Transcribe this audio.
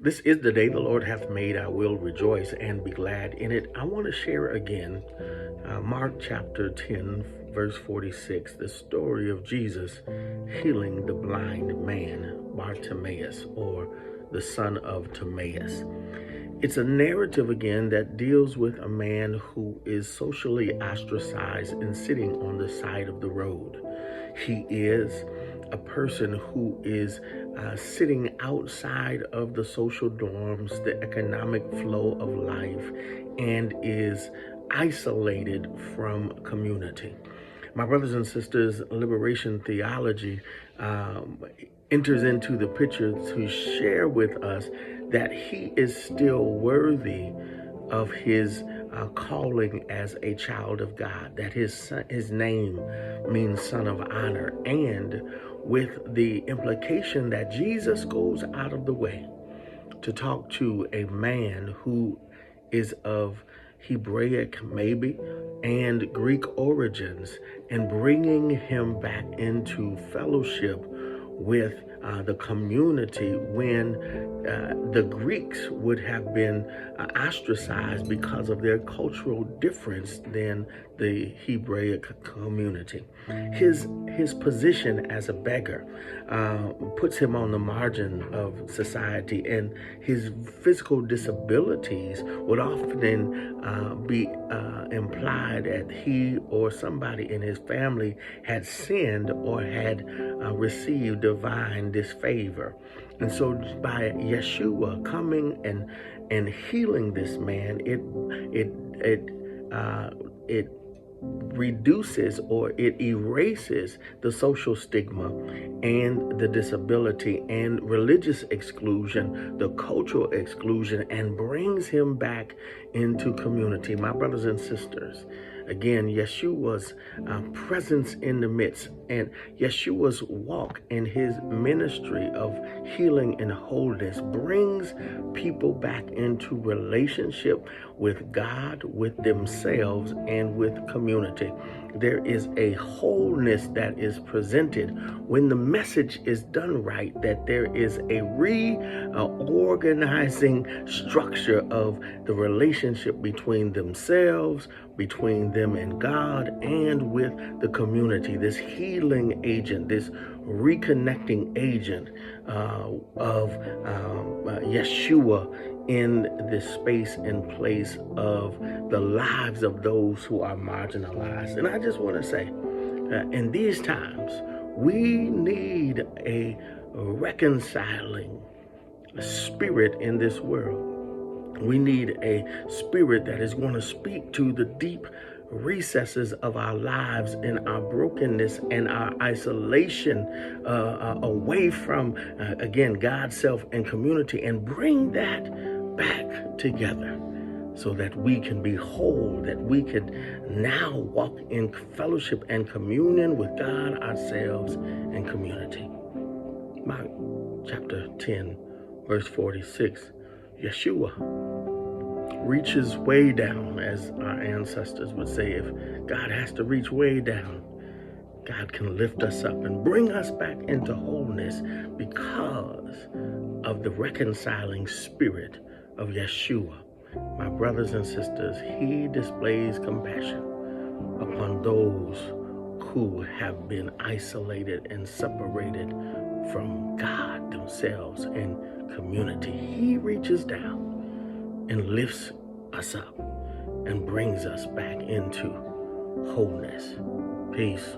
This is the day the Lord hath made. I will rejoice and be glad in it. I want to share again Mark chapter 10, verse 46, the story of Jesus healing the blind man, Bartimaeus, or the son of Timaeus. It's a narrative again that deals with a man who is socially ostracized and sitting on the side of the road. He is a person who is sitting outside of the social norms, the economic flow of life, and is isolated from community. My brothers and sisters, liberation theology enters into the picture to share with us that he is still worthy of his calling as a child of God, that his name means son of honor, and with the implication that Jesus goes out of the way to talk to a man who is of Hebraic maybe and Greek origins, and bringing him back into fellowship with the community when the Greeks would have been ostracized because of their cultural difference than the Hebraic community. His position as a beggar puts him on the margin of society, and his physical disabilities would often be implied that he or somebody in his family had sinned or had received divine disfavor. And so by Yeshua coming and healing this man, it reduces or it erases the social stigma and the disability and religious exclusion, the cultural exclusion, and brings him back into community. My brothers and sisters, again, Yeshua's presence in the midst and Yeshua's walk in his ministry of healing and wholeness brings people back into relationship with God, with themselves, and with community. There is a wholeness that is presented when the message is done right, that there is a reorganizing structure of the relationship between themselves, between them and God, and with the community. This healing agent, this reconnecting agent of Yeshua in this space and place of the lives of those who are marginalized. And I just want to say, in these times, we need a reconciling spirit in this world. We need a spirit that is going to speak to the deep recesses of our lives and our brokenness and our isolation away from, again, God, self, and community, and bring that back together so that we can be whole, that we can now walk in fellowship and communion with God, ourselves, and community. Mark chapter 10, verse 46, Yeshua reaches way down, as our ancestors would say. If God has to reach way down, God can lift us up and bring us back into wholeness because of the reconciling spirit of Yeshua. My brothers and sisters, he displays compassion upon those who have been isolated and separated from God, themselves, and community. He reaches down and lifts us up and brings us back into wholeness. Peace.